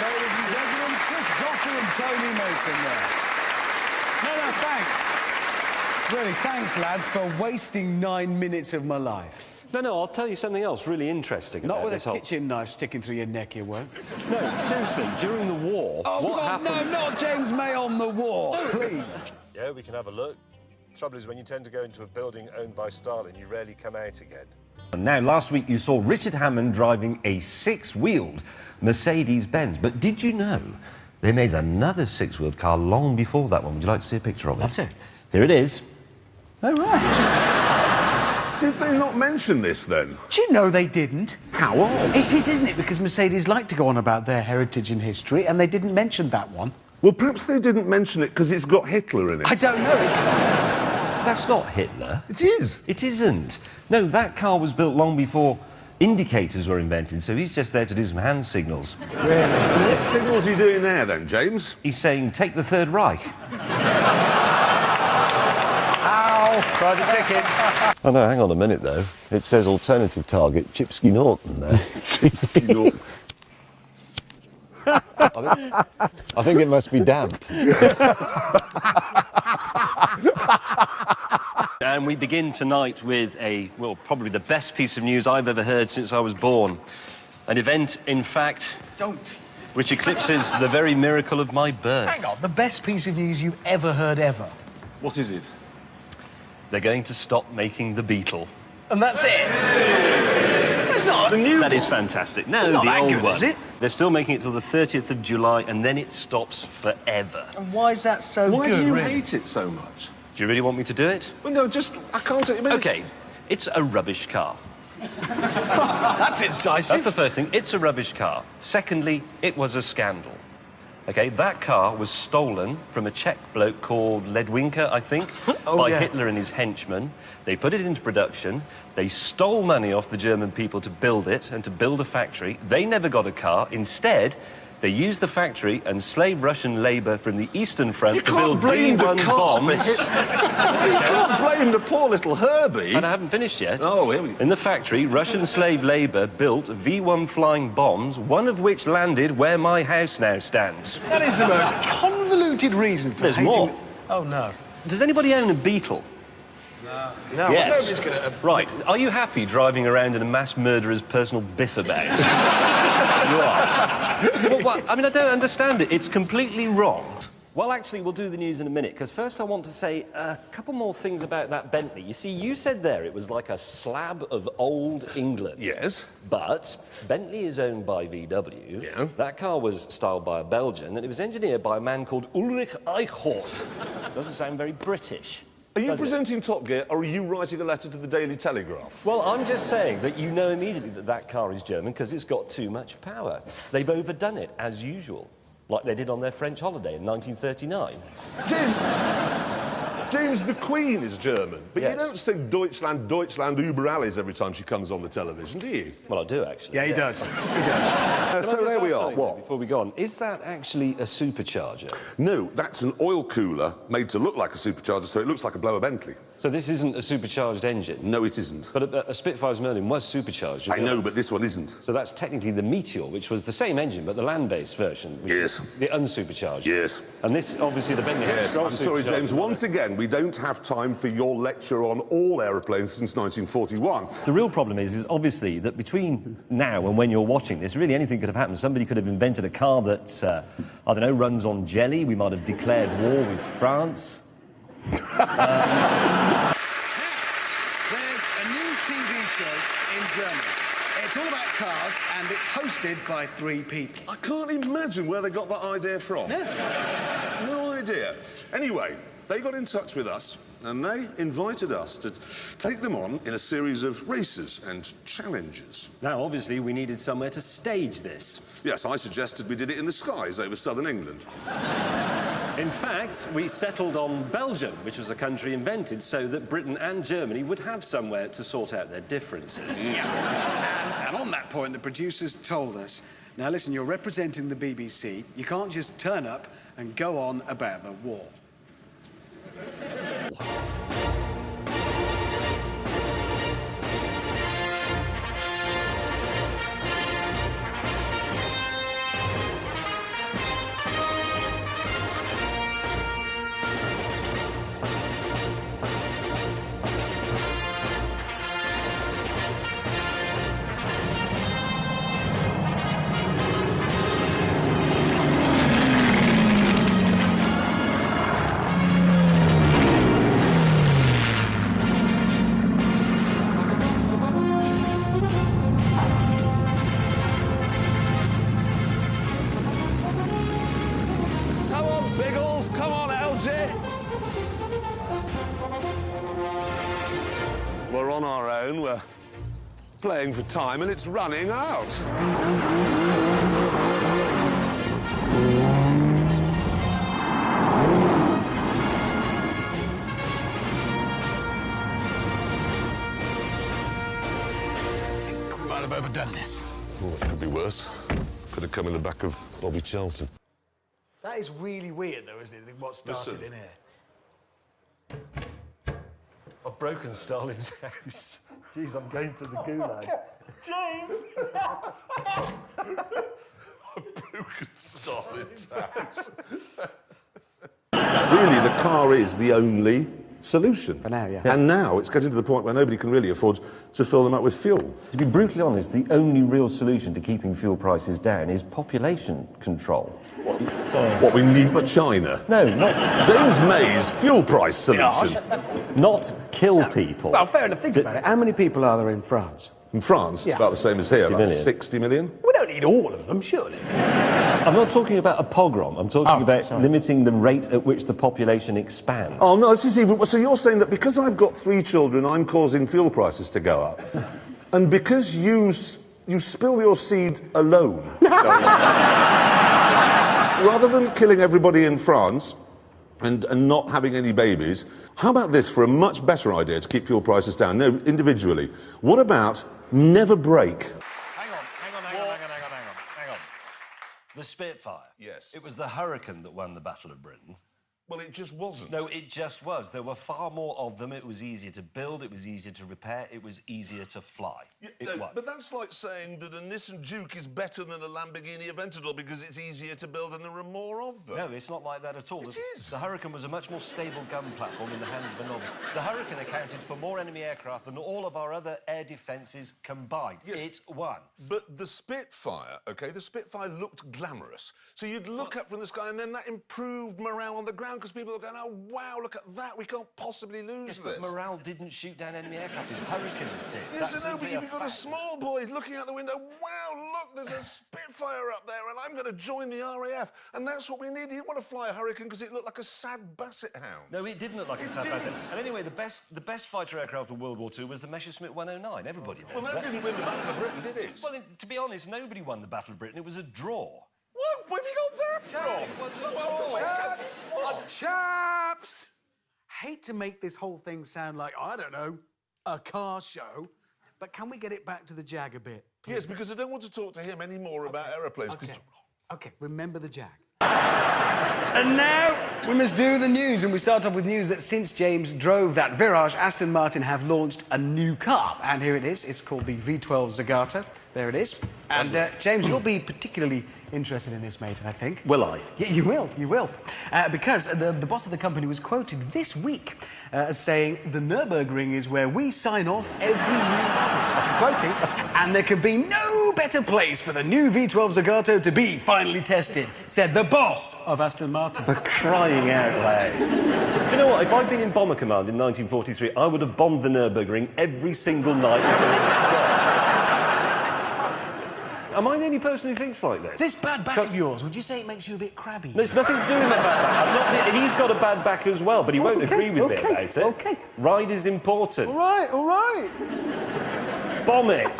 ladies and gentlemen, Chris Goffey and Tony Mason there. No, thanks. Really, thanks, lads, for wasting 9 minutes of my life. No, I'll tell you something else really interesting Not about with this a whole... kitchen knife sticking through your neck, you won't. No, seriously, during the war, what happened... No, not James May on the war, please. Yeah, we can have a look. Trouble is, when you tend to go into a building owned by Stalin, you rarely come out again. Now, last week you saw Richard Hammond driving a six-wheeled Mercedes-Benz. But did you know they made another six-wheeled car long before that one? Would you like to see a picture of it? Love to. Here it is. Oh, right. Did they not mention this, then? Do you know they didn't? How odd. It is, isn't it? Because Mercedes like to go on about their heritage and history, and they didn't mention that one. Well, perhaps they didn't mention it because it's got Hitler in it. I don't know. That's not Hitler. It is. It isn't. No, that car was built long before indicators were invented, so he's just there to do some hand signals. Really? What signals are you doing there, then, James? He's saying, take the Third Reich. Ow! Try the ticket. Oh, no, hang on a minute, though. It says alternative target, Chipsky Norton there. Chipsky Norton. I think it must be damp. And we begin tonight with well, probably the best piece of news I've ever heard since I was born. An event, in fact... Don't. ...which eclipses the very miracle of my birth. Hang on, the best piece of news you've ever heard ever. What is it? They're going to stop making the Beetle. And that's it? It's not the new That is fantastic. No, It's not the that old good, one. is it? They're still making it till the 30th of July, and then it stops forever. And why is that so Why good, do you really? hate it so much? Do you really want me to do it? Well, no, just... I can't... I mean, OK, it's a rubbish car. That's incisive. That's the first thing. It's a rubbish car. Secondly, it was a scandal. OK, that car was stolen from a Czech bloke called Ledwinka, I think, by Hitler and his henchmen. They put it into production. They stole money off the German people to build it and to build a factory. They never got a car. Instead, they used the factory and slaved Russian labour from the Eastern Front to build V1 bombs. So you can't blame the poor little Herbie. And I haven't finished yet. Oh, here we go. In the factory, Russian slave labour built V1 flying bombs, one of which landed where my house now stands. That is the most convoluted reason for There's hating... more. Oh, no. Does anybody own a Beetle? No, Yes. nobody's gonna... Right. Are you happy driving around in a mass murderer's personal biffa bag? You are. Well, what? I mean, I don't understand it. It's completely wrong. Well, actually, we'll do the news in a minute, because first I want to say a couple more things about that Bentley. You see, you said there it was like a slab of old England. Yes. But Bentley is owned by VW. Yeah. That car was styled by a Belgian, and it was engineered by a man called Ulrich Eichhorn. Doesn't sound very British. Are you does it? presenting Top Gear, or are you writing a letter to the Daily Telegraph? Well, I'm just saying that you know immediately that that car is German because it's got too much power. They've overdone it, as usual, like they did on their French holiday in 1939. James, the Queen is German, but Yes. you don't sing Deutschland, Deutschland, über alles every time she comes on the television, do you? Well, I do, actually. Yeah, he does. So Can I just there we ask are. something What? Before we go on, is that actually a supercharger? No, that's an oil cooler made to look like a supercharger, so it looks like a blower Bentley. So this isn't a supercharged engine? No, it isn't. But a Spitfire's Merlin was supercharged. you I know, but this one isn't. So that's technically the Meteor, which was the same engine, but the land-based version. Which Yes. is the unsupercharged. Yes. And this, obviously, the Bentley... Yes, I'm sorry, supercharged, James. Once again, we don't have time for your lecture on all aeroplanes since 1941. The real problem is obviously that between now and when you're watching this, really anything could have happened. Somebody could have invented a car that, I don't know, runs on jelly. We might have declared war with France. There's a new TV show in Germany. It's all about cars, and it's hosted by 3 people. I can't imagine where they got that idea from. Yeah. No idea. Anyway, they got in touch with us, and they invited us to take them on in a series of races and challenges. Now, obviously, we needed somewhere to stage this. Yes, I suggested we did it in the skies over southern England. In fact, we settled on Belgium, which was a country invented so that Britain and Germany would have somewhere to sort out their differences. And on that point, the producers told us, now listen, you're representing the BBC. You can't just turn up and go on about the war. We're on our own, we're playing for time, and it's running out. We might have overdone this. Oh, it could be worse. Could have come in the back of Bobby Charlton. That is really weird, though, isn't it, what started in here? I've broken Stalin's house. Jeez, I'm going to the gulag. James! Broken Stalin's house. Really, the car is the only solution. For now, yeah. And now it's getting to the point where nobody can really afford to fill them up with fuel. To be brutally honest, the only real solution to keeping fuel prices down is population control. What, we need China? No, not... James May's fuel price solution. Not kill people. Well, fair enough. Think about it. How many people are there in France? In France, Yeah. it's about the same as here, 60 about million. 60 million. We don't need all of them, surely. I'm not talking about a pogrom. I'm talking about limiting the rate at which the population expands. Oh, no, this is even... So you're saying that because I've got 3 children, I'm causing fuel prices to go up? And because you spill your seed alone, rather than killing everybody in France and not having any babies, how about this for a much better idea to keep fuel prices down? No, individually. What about never brake? Hang on. The Spitfire. Yes. It was the Hurricane that won the Battle of Britain. Well, it just wasn't. No, it just was. There were far more of them. It was easier to build. It was easier to repair. It was easier to fly. It was. But that's like saying that a Nissan Juke is better than a Lamborghini Aventador because it's easier to build and there are more of them. No, it's not like that at all. It is. The Hurricane was a much more stable gun platform in the hands of a novice. The Hurricane accounted for more enemy aircraft than all of our other air defences combined. Yes. It won. But the Spitfire, OK, the Spitfire looked glamorous. So you'd look up from the sky and then that improved morale on the ground because people were going, oh, wow, look at that, we can't possibly lose Yes, this. but morale didn't shoot down enemy aircraft. Hurricanes did. Yes, That's I know, but simply you've got a fact. small boy looking out the window, wow, look, there's a Spitfire up there and I'm going to join the RAF. And that's what we need. He didn't want to fly a Hurricane because it looked like a sad basset hound. No, it didn't look like a sad basset. And anyway, the best fighter aircraft of World War II was the Messerschmitt 109. Everybody knows Well, that didn't win the Battle of Britain, did it? Well, to be honest, nobody won the Battle of Britain. It was a draw. What? Where have you got that from? Chaps! Hate to make this whole thing sound like, I don't know, a car show, but can we get it back to the Jag a bit? Yes, because I don't want to talk to him anymore about aeroplanes. OK, remember the Jag. And now we must do the news, and we start off with news that since James drove that Virage, Aston Martin have launched a new car, and here it is. It's called the V12 Zagato. There it is. And James, you'll be particularly interested in this, mate, I think. Will I? Yeah, you will. Because the boss of the company was quoted this week as saying, the Nürburgring is where we sign off every new model. I'm quoting, and there could be no better place for the new V12 Zagato to be finally tested, said the boss of Aston Martin. For crying out loud. Do you know what? If I'd been in Bomber Command in 1943, I would have bombed the Nürburgring every single night until it was gone. Am I the only person who thinks like this? This bad back of yours, would you say it makes you a bit crabby? There's nothing to do with that bad back. He's got a bad back as well, but he won't agree with me about it. OK. Ride is important. All right. Bomb it!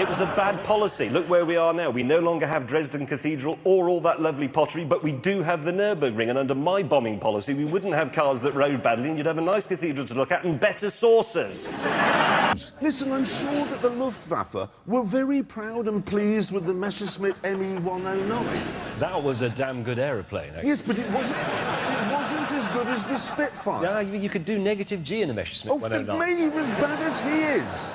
It was a bad policy. Look where we are now. We no longer have Dresden Cathedral or all that lovely pottery, but we do have the Nürburgring. And under my bombing policy, we wouldn't have cars that rode badly, and you'd have a nice cathedral to look at and better saucers. Listen, I'm sure that the Luftwaffe were very proud and pleased with the Messerschmitt ME-109. That was a damn good aeroplane, actually. Yes, but it wasn't as good as the Spitfire. Yeah, you could do negative G in a Messerschmitt Oh, 109. for me, he was bad as he is.